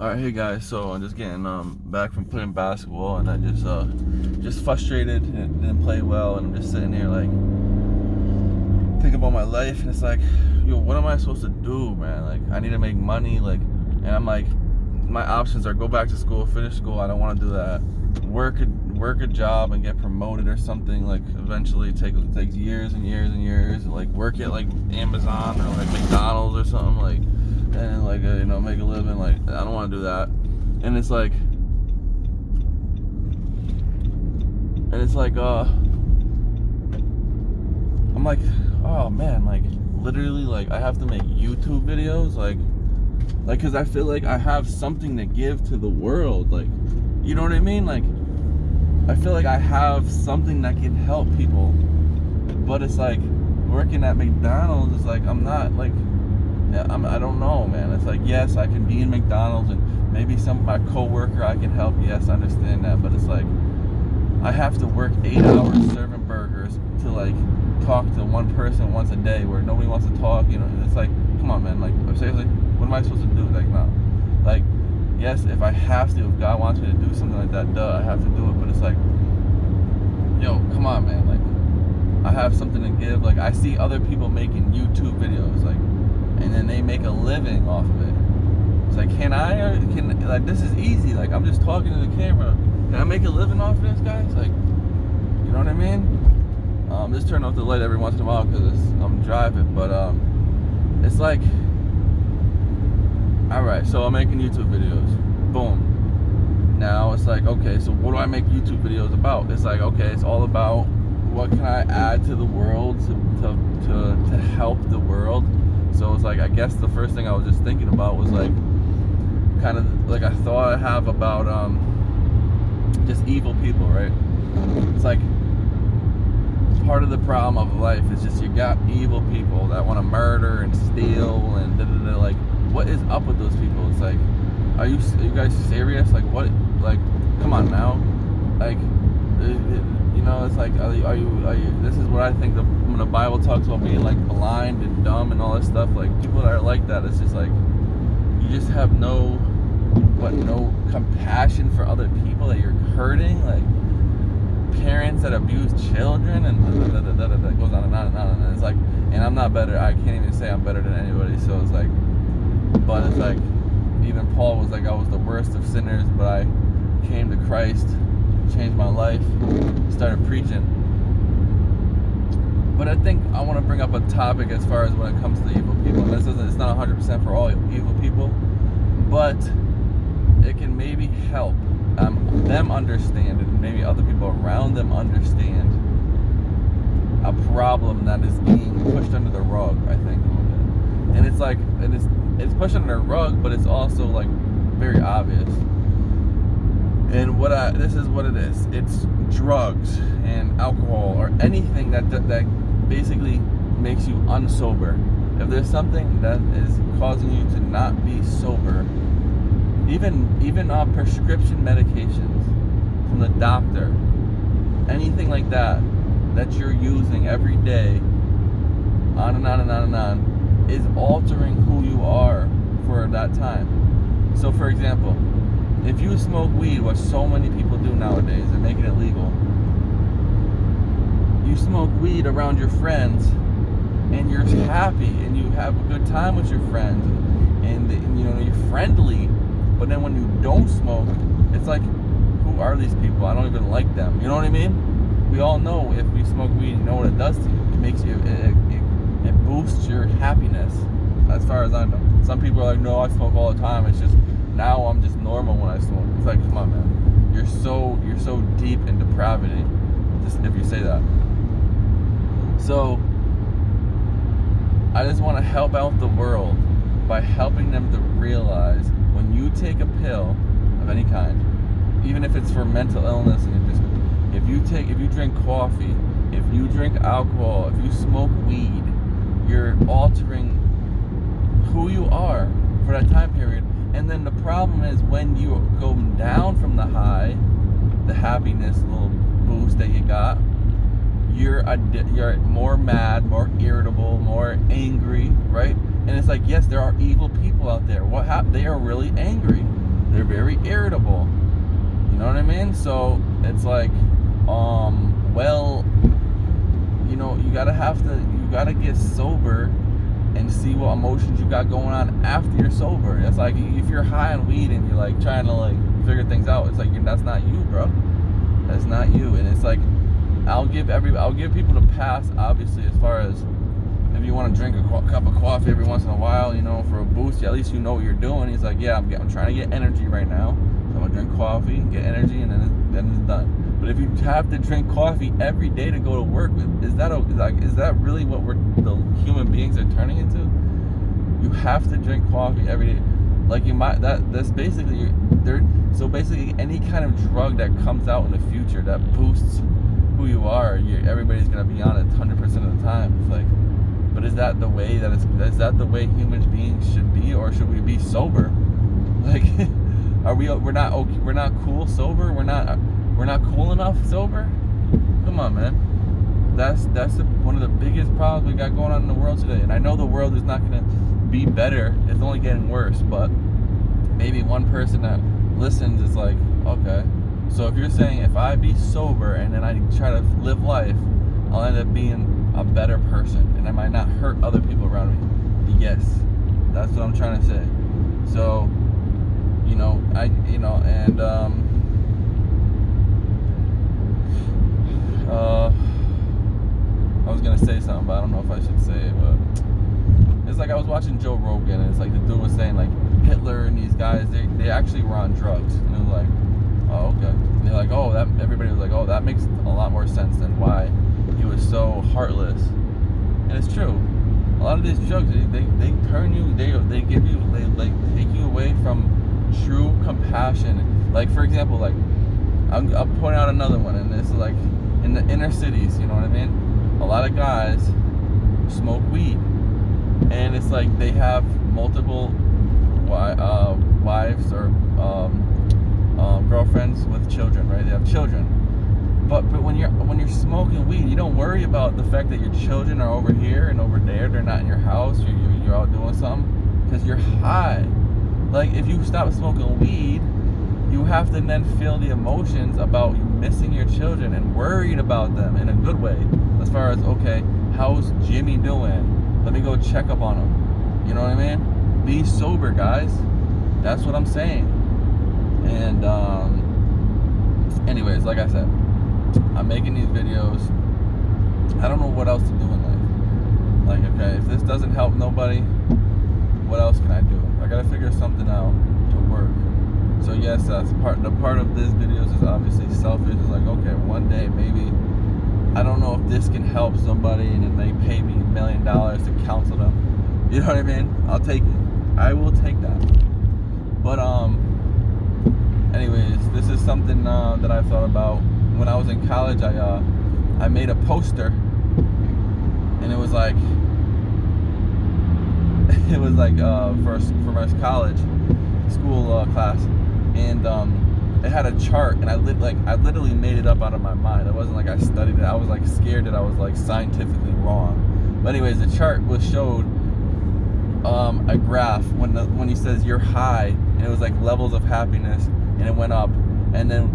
All right, hey guys. So I'm just getting back from playing basketball, and I just frustrated and didn't play well, and I'm just sitting here like thinking about my life, and it's like, yo, what am I supposed to do, man? Like, I need to make money, like, and I'm like, my options are go back to school, finish school. I don't want to do that. Work a job and get promoted or something. Like, eventually it takes years and years and years. Like, work at like Amazon or like McDonald's or something, like, and like make a living. Like, I don't want to do that. And it's like I'm like, oh man, like literally, like I have to make YouTube videos, like because I feel like I have something to give to the world, like, you know what I mean? Like, I feel like I have something that can help people, but it's like working at McDonald's is like, I'm not like, I don't know, man. It's like, yes, I can be in McDonald's and maybe my coworker I can help. Yes, I understand that, but it's like I have to work 8 hours serving burgers to like talk to one person once a day where nobody wants to talk. You know, it's like, come on, man. Like, seriously, what am I supposed to do? Like, no, like, yes, if I have to, if God wants me to do something like that, I have to do it. But it's like, yo, come on, man. Like, I have something to give. Like, I see other people making YouTube videos, like, and then they make a living off of it. It's like, like, this is easy. Like, I'm just talking to the camera. Can I make a living off of this, guys? Like, you know what I mean? Just turn off the light every once in a while because I'm driving. But it's like, all right, so I'm making YouTube videos. Boom. Now it's like, okay, so what do I make YouTube videos about? It's like, okay, it's all about what can I add to the world to help the world. So it's like, I guess the first thing I was just thinking about was like, kind of like, I thought I have about just evil people, right? It's like, part of the problem of life is just you got evil people that want to murder and steal and da-da-da. Like, what is up with those people? It's like, are you guys serious? Like, what? Like, come on now. Like, you know, it's like, are you this is what I think when the Bible talks about being like blind and dumb and all this stuff. Like, people that are like that, it's just like, you just have no compassion for other people that you're hurting. Like, parents that abuse children, and that goes on and on and on. And it's like, and I'm not better. I can't even say I'm better than anybody. So it's like, but it's like, even Paul was like, I was the worst of sinners, but I came to Christ, changed my life, started preaching. But I think I want to bring up a topic as far as when it comes to evil people. And it's not 100% for all evil people, but it can maybe help them understand, and maybe other people around them understand a problem that is being pushed under the rug, I think, a little bit. And it's like, it's pushed under the rug, but it's also like very obvious. And this is what it is. It's drugs and alcohol, or anything that basically makes you unsober. If there's something that is causing you to not be sober, even prescription medications from the doctor, anything like that you're using every day, on and on and on and on, is altering who you are for that time. So, for example, if you smoke weed, what so many people do nowadays, they're making it legal. You smoke weed around your friends, and you're happy, and you have a good time with your friends, and you know, you're friendly. But then when you don't smoke, it's like, who are these people? I don't even like them. You know what I mean? We all know if we smoke weed, you know what it does to you. It makes you, it boosts your happiness, as far as I know. Some people are like, no, I smoke all the time. It's just, now I'm just normal when I smoke. It's like, come on, man. You're so deep in depravity, just if you say that. So, I just want to help out the world by helping them to realize, when you take a pill of any kind, even if it's for mental illness, and if you drink coffee, if you drink alcohol, if you smoke weed, you're altering who you are for that time period. And then the problem is, when you go down from the high, the happiness little boost that you got, you're more mad, more irritable, more angry, right? And it's like, yes, there are evil people out there. They are really angry. they're very irritable. You know what I mean? So it's like, well, you know, you gotta get sober and see what emotions you got going on after you're sober. It's like if you're high on weed and you're like trying to like figure things out, it's like that's not you, bro. That's not you. And it's like I'll give people the pass, obviously, as far as if you want to drink a cup of coffee every once in a while, you know, for a boost, at least you know what you're doing. He's like, yeah, I'm trying to get energy right now, so I'm gonna drink coffee, get energy, and then it's done. But if you have to drink coffee every day to go to work, is that really what the human beings are turning into? You have to drink coffee every day. Like that's basically so basically any kind of drug that comes out in the future that boosts who you are, everybody's gonna be on it 100% of the time. It's like, but is that the way is that the way human beings should be, or should we be sober? Like, we're not cool sober? We're not cool enough sober? Come on, man. That's one of the biggest problems we got going on in the world today. And I know the world is not gonna be better. It's only getting worse. But maybe one person that listens is like, okay. So if you're saying if I be sober and then I try to live life, I'll end up being a better person and I might not hurt other people around me. Yes, that's what I'm trying to say. So, you know, I was gonna say something, but I don't know if I should say it. But it's like I was watching Joe Rogan, and it's like the dude was saying like Hitler and these guys, they actually were on drugs, and it was like, oh, okay. And they're like, oh, that everybody was like, oh, that makes a lot more sense than why he was so heartless. And it's true. A lot of these drugs, they turn you, they give you, they like take you away from true compassion. Like, for example, like I'll point out another one, and this is like in the inner cities, you know what I mean? A lot of guys smoke weed, and it's like they have multiple wives or girlfriends with children, right? They have children. But when you're smoking weed, you don't worry about the fact that your children are over here and over there. They're not in your house. You're out doing something because you're high. Like, if you stop smoking weed, you have to then feel the emotions about you missing your children and worried about them in a good way. As far as, okay, how's Jimmy doing? Let me go check up on him. You know what I mean? Be sober, guys. That's what I'm saying. And anyways, like I said, I'm making these videos. I don't know what else to do in life. Like, okay, if this doesn't help nobody, what else can I do? I gotta figure something out to work. So yes, that's part of this videos is obviously selfish. It's like, okay, one day maybe, I don't know if this can help somebody, and then they pay me $1 million to counsel them. You know what I mean? I'll take it. I will take that. But anyways, this is something that I thought about when I was in college. I made a poster, and it was like for my college school class, and it had a chart, and I literally made it up out of my mind. It wasn't like I studied it. I was like scared that I was like scientifically wrong. But anyways, the chart showed a graph when he says you're high, and it was like levels of happiness, and it went up, and then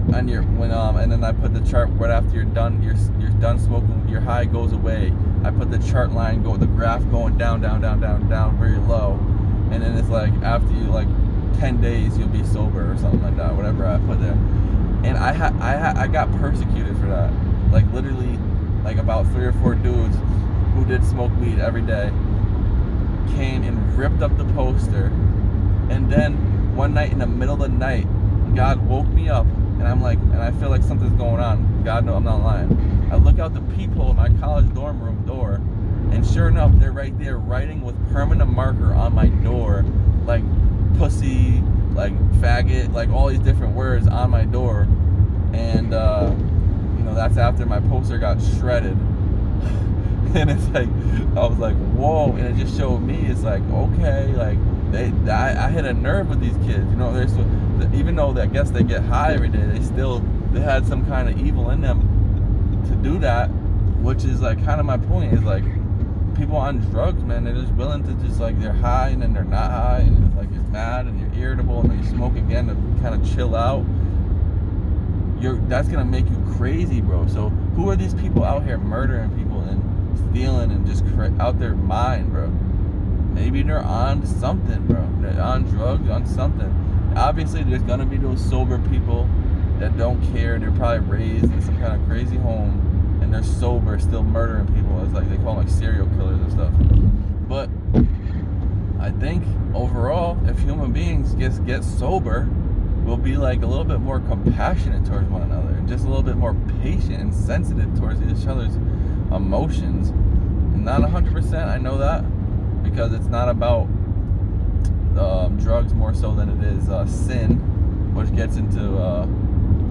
and then I put the chart right after you're done smoking, your high goes away. I put the chart line the graph going down very low, and then it's like after you like 10 days you'll be sober or something like that, whatever I put there. And I got persecuted for that. Like, literally, like about 3 or 4 dudes who did smoke weed every day came and ripped up the poster. And then one night in the middle of the night, God woke me up, and I'm like, and I feel like something's going on. God, no, I'm not lying. I look out the peephole in my college dorm room door, and sure enough, they're right there writing with permanent marker on my door, like pussy, like faggot, like all these different words on my door. And that's after my poster got shredded. And it's like, I was like, whoa. And it just showed me, it's like, okay, like I hit a nerve with these kids, you know. Even though I guess they get high every day, they had some kind of evil in them to do that, which is like kind of my point. Is like, people on drugs, man, they're just willing to just like, they're high and then they're not high, and it's like it's mad and you're irritable, and then you smoke again to kind of chill out. That's gonna make you crazy, bro. So who are these people out here murdering people and stealing and just out their mind, bro? Maybe they're on something, bro. They're on drugs, on something. Obviously, there's gonna be those sober people that don't care. They're probably raised in some kind of crazy home, and they're sober, still murdering people. It's like they call them like serial killers and stuff. But I think overall, if human beings get sober, we'll be like a little bit more compassionate towards one another, and just a little bit more patient and sensitive towards each other's emotions. Not 100%, I know that, because it's not about drugs more so than it is sin, which gets into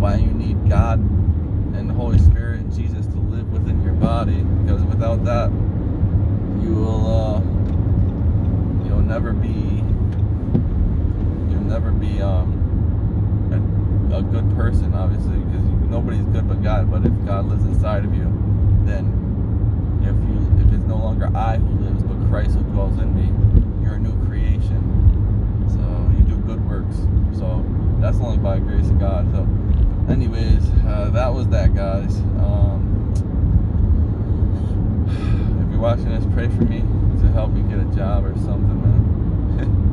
why you need God and the Holy Spirit and Jesus to live within your body, because without that, you'll never be a good person, obviously, because nobody's good but God. But if God lives inside of you, then if it's no longer I who lives but Christ who dwells in me, you're a new creation. So you do good works. So that's only by grace of God. So anyways, that was that, guys. If you're watching this, pray for me to help me get a job or something, man.